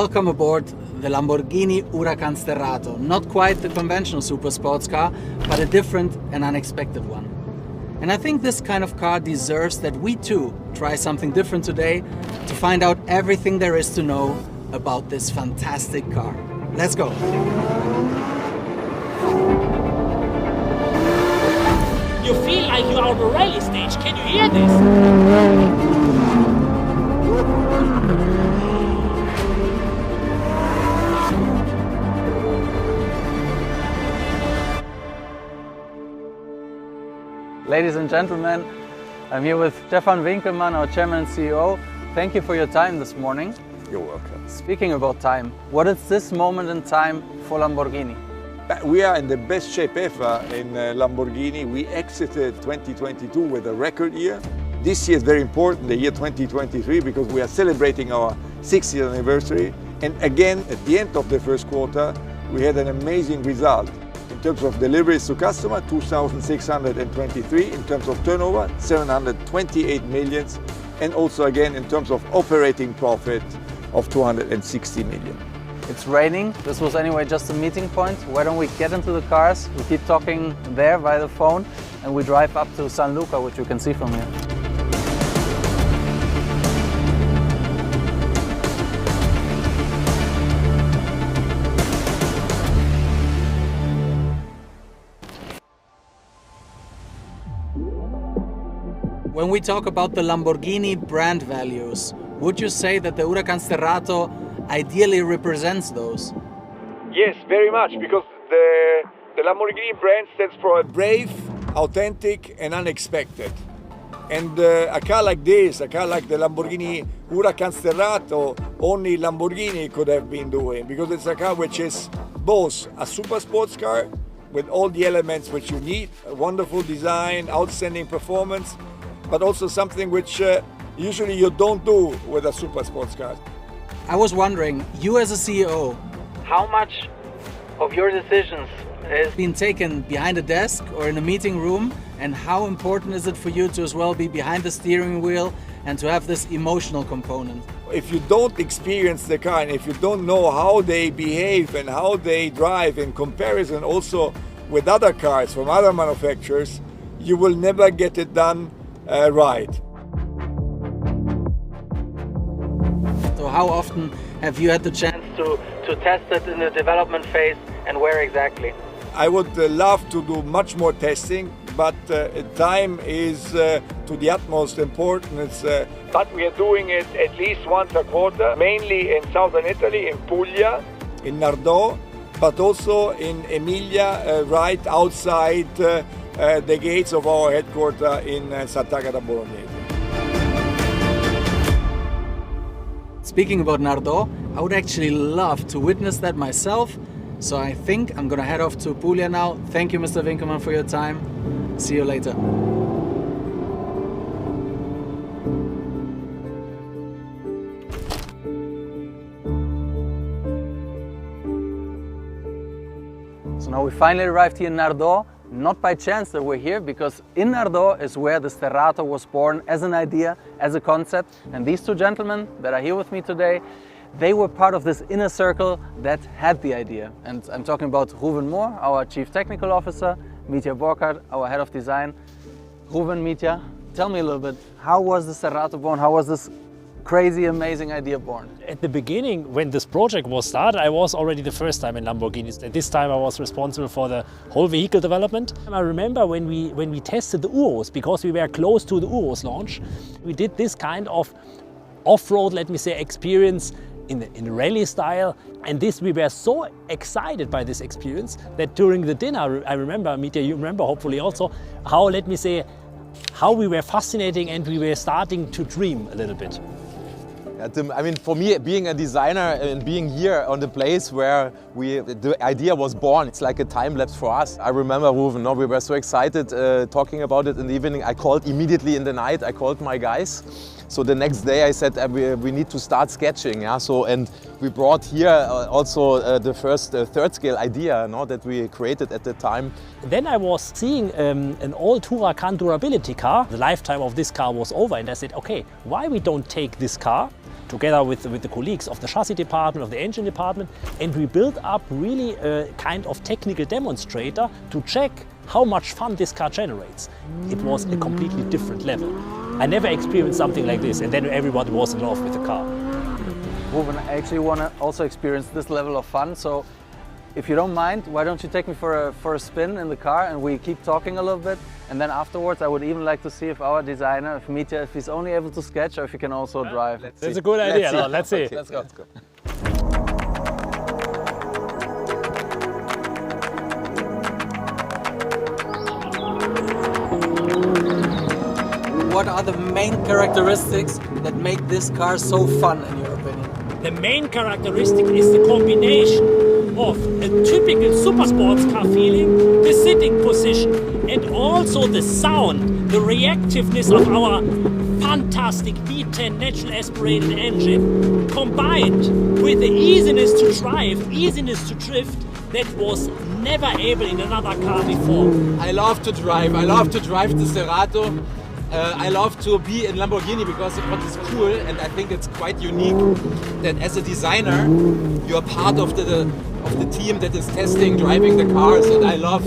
Welcome aboard the Lamborghini Huracán Sterrato. Not quite the conventional super sports car, but a different and unexpected one. And I think this kind of car deserves that we too try something different today to find out everything there is to know about this fantastic car. Let's go! You feel like you are on a rally stage. Can you hear this? Ladies and gentlemen, I'm here with Stefan Winkelmann, our Chairman and CEO. Thank you for your time this morning. You're welcome. Speaking about time, what is this moment in time for Lamborghini? We are in the best shape ever in Lamborghini. We exited 2022 with a record year. This year is very important, the year 2023, because we are celebrating our 60th anniversary. And again, at the end of the first quarter, we had an amazing result. In terms of deliveries to customer, 2,623. In terms of turnover, 728 million. And also again, in terms of operating profit of 260 million. It's raining. This was anyway just a meeting point. Why don't we get into the cars? We keep talking there by the phone and we drive up to San Luca, which you can see from here. When we talk about the Lamborghini brand values, would you say that the Huracán Sterrato ideally represents those? Yes, very much, because the Lamborghini brand stands for brave, authentic and unexpected. And a car like this, a car like the Lamborghini Huracán Sterrato, only Lamborghini could have been doing, because it's a car which is both a super sports car with all the elements which you need, a wonderful design, outstanding performance, but also something which usually you don't do with a super sports car. I was wondering, you as a CEO, how much of your decisions has been taken behind a desk or in a meeting room, and how important is it for you to as well be behind the steering wheel and to have this emotional component? If you don't experience the car and if you don't know how they behave and how they drive in comparison also with other cars from other manufacturers, you will never get it done right. So how often have you had the chance to test it in the development phase, and where exactly? I would love to do much more testing, but time is to the utmost importance. But we are doing it at least once a quarter, mainly in southern Italy, in Puglia, in Nardò, but also in Emilia, right outside the gates of our headquarters in Sant'Agata Bolognese. Speaking about Nardò, I would actually love to witness that myself. So I think I'm gonna head off to Puglia now. Thank you, Mr. Winkelmann, for your time. See you later. So now we finally arrived here in Nardò. Not by chance that we're here, because in Nardò is where the Sterrato was born as an idea, as a concept. And these two gentlemen that are here with me today, they were part of this inner circle that had the idea. And I'm talking about Ruben Moore, our Chief Technical Officer, Mitja Borkert, our Head of Design. Ruben, Mitja, tell me a little bit, how was the Sterrato born? How was this crazy, amazing idea born? At the beginning, when this project was started, I was already the first time in Lamborghinis. At this time, I was responsible for the whole vehicle development. I remember when we tested the Urus, because we were close to the Urus launch, we did this kind of off-road, let me say, experience in rally style. And this, we were so excited by this experience that during the dinner, I remember, Mitja, you remember hopefully also, how, let me say, how we were fascinating and we were starting to dream a little bit. Yeah, Tim, I mean, for me, being a designer and being here on the place where the idea was born, it's like a time lapse for us. I remember, Ruben, we were so excited talking about it in the evening. I called immediately in the night, I called my guys. So the next day I said we need to start sketching. Yeah? And we brought here also the first third scale idea that we created at the time. Then I was seeing an old Huracán durability car. The lifetime of this car was over, and I said, okay, why we don't take this car, together with the colleagues of the chassis department, of the engine department, and we built up really a kind of technical demonstrator to check how much fun this car generates. It was a completely different level. I never experienced something like this, and then everybody was in love with the car. Ruben, I actually want to also experience this level of fun, so if you don't mind, why don't you take me for a spin in the car and we keep talking a little bit, and then afterwards I would even like to see if our designer, if Mitja, if he's only able to sketch or if he can also drive. That's a good idea. Let's see. Okay, let's go. What are the main characteristics that make this car so fun in your opinion? The main characteristic is the combination of a typical super sports car feeling, the sitting position, and also the sound, the reactiveness of our fantastic V10 natural aspirated engine, combined with the easiness to drive, easiness to drift, that was never able in another car before. I love to drive. I love to drive the Sterrato. I love to be in Lamborghini because what is cool, and I think it's quite unique, that as a designer you are part of the team that is testing, driving the cars, and I love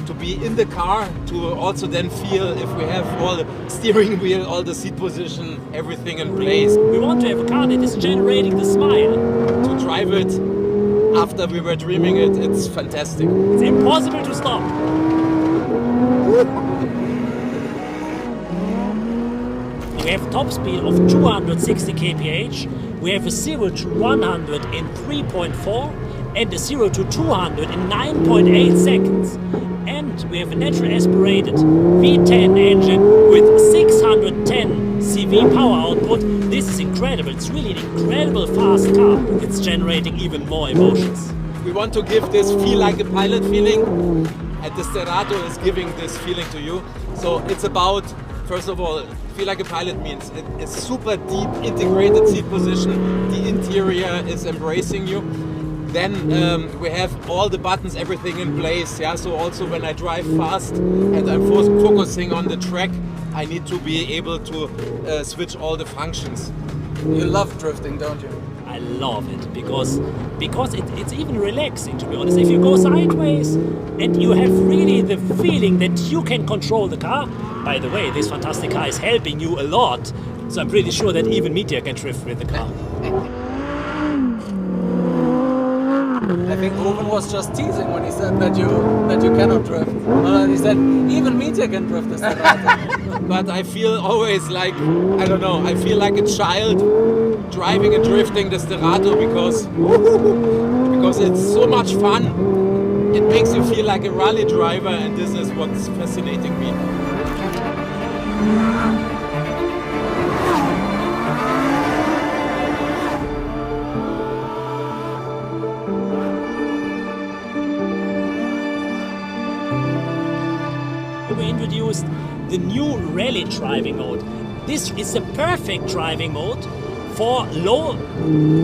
to be in the car to also then feel if we have all the steering wheel, all the seat position, everything in place. We want to have a car that is generating the smile. To drive it after we were dreaming it, it's fantastic. It's impossible to stop. We have a top speed of 260 kph, we have a 0 to 100 in 3.4 and a 0 to 200 in 9.8 seconds. And we have a natural aspirated V10 engine with 610 CV power output. This is incredible, it's really an incredible fast car. It's generating even more emotions. We want to give this feel like a pilot feeling, and the Sterrato is giving this feeling to you. So it's about, first of all, feel like a pilot means it's super deep integrated seat position, the interior is embracing you. Then we have all the buttons, everything in place. Yeah, so also when I drive fast and I'm focusing on the track, I need to be able to switch all the functions. You love drifting, don't you? I love it because it's even relaxing, to be honest. If you go sideways and you have really the feeling that you can control the car. By the way, this fantastic car is helping you a lot, so I'm pretty sure that even Mitja can drift with the car. I think Ruben was just teasing when he said that you cannot drift. He said even Mitja can drift this Sterrato. But I feel always like, I don't know, I feel like a child driving and drifting the Sterrato because it's so much fun. It makes you feel like a rally driver, and this is what's fascinating me. We introduced the new rally driving mode. This is the perfect driving mode for low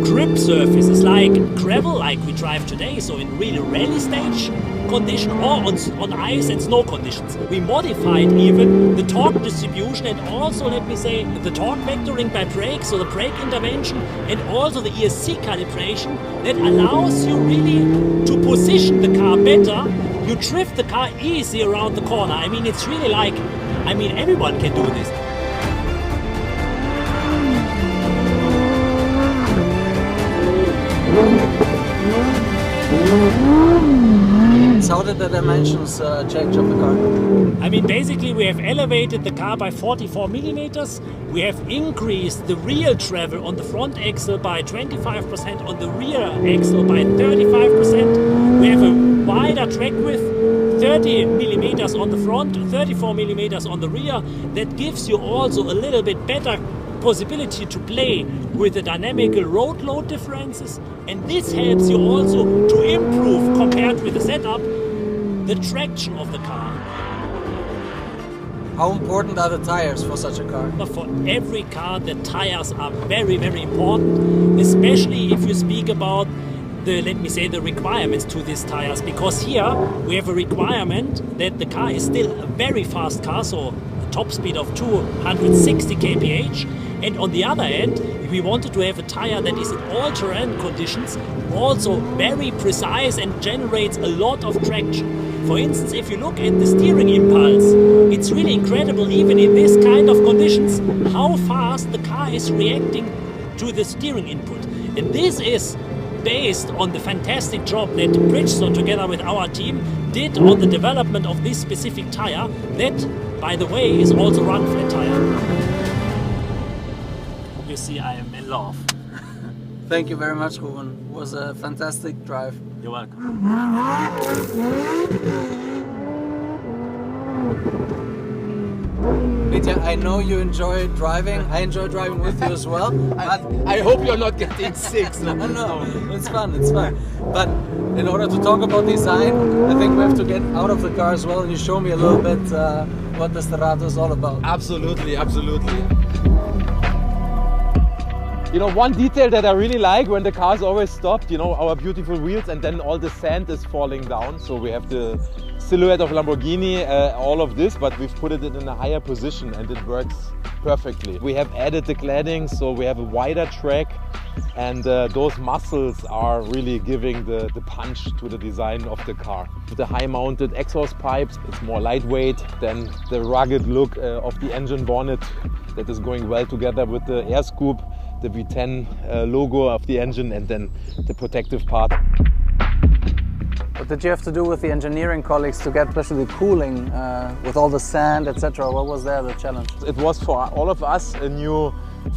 grip surfaces like gravel, like we drive today, so in really rally stage condition, or on ice and snow conditions. We modified even the torque distribution and also, let me say, the torque vectoring by brake, so the brake intervention, and also the ESC calibration that allows you really to position the car better. You drift the car easy around the corner. I mean, it's really like, I mean, everyone can do this. So how did the dimensions change of the car? I mean, basically we have elevated the car by 44 millimeters. We have increased the rear travel on the front axle by 25%, on the rear axle by 35%. We have a wider track width, 30 millimeters on the front, 34 millimeters on the rear. That gives you also a little bit better possibility to play with the dynamical road load differences, and this helps you also to improve, compared with the setup, the traction of the car. How important are the tires for such a car? But for every car, the tires are very, very important, especially if you speak about the, let me say, the requirements to these tires, because here we have a requirement that the car is still a very fast car, so a top speed of 260 kph, And on the other hand, we wanted to have a tire that is in all terrain conditions also very precise and generates a lot of traction. For instance, if you look at the steering impulse, it's really incredible even in this kind of conditions how fast the car is reacting to the steering input. And this is based on the fantastic job that Bridgestone together with our team did on the development of this specific tire that, by the way, is also run flat tire. You see, I am in love. Thank you very much, Ruben. It was a fantastic drive. You're welcome. Mitja, I know you enjoy driving. I enjoy driving with you as well. But I hope you're not getting sick. no, it's fun, it's fun. But in order to talk about design, I think we have to get out of the car as well and you show me a little bit what the Sterrato is all about. Absolutely, absolutely. You know, one detail that I really like when the car is always stopped, you know, our beautiful wheels and then all the sand is falling down. So we have the silhouette of Lamborghini, all of this, but we've put it in a higher position and it works perfectly. We have added the cladding, so we have a wider track and those muscles are really giving the punch to the design of the car. With the high mounted exhaust pipes, it's more lightweight than the rugged look of the engine bonnet that is going well together with the air scoop, the V10 logo of the engine and then the protective part. What did you have to do with the engineering colleagues to get especially the cooling with all the sand, etc.? What was there the challenge? It was for all of us a new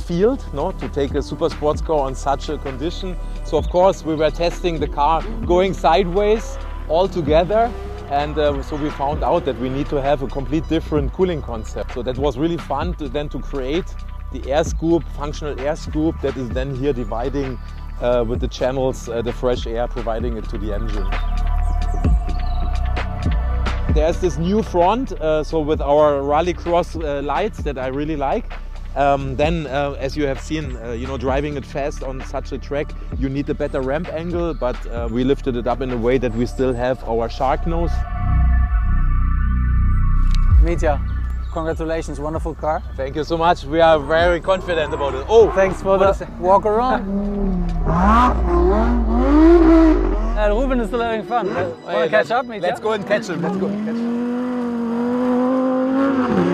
field, no, to take a super sports car on such a condition. So of course we were testing the car going sideways all together. And so we found out that we need to have a complete different cooling concept. So that was really fun to create the air scoop, functional air scoop that is then here dividing with the channels, the fresh air, providing it to the engine. There's this new front, so with our rallycross lights that I really like. Then, as you have seen, you know, driving it fast on such a track, you need a better ramp angle, but we lifted it up in a way that we still have our shark nose. Mitja, congratulations, wonderful car. Thank you so much. We are very confident about it. Oh, thanks for the walk around. Ruben is still having fun. Want to catch up, Mitja? Let's go and catch him. Let's go and catch him.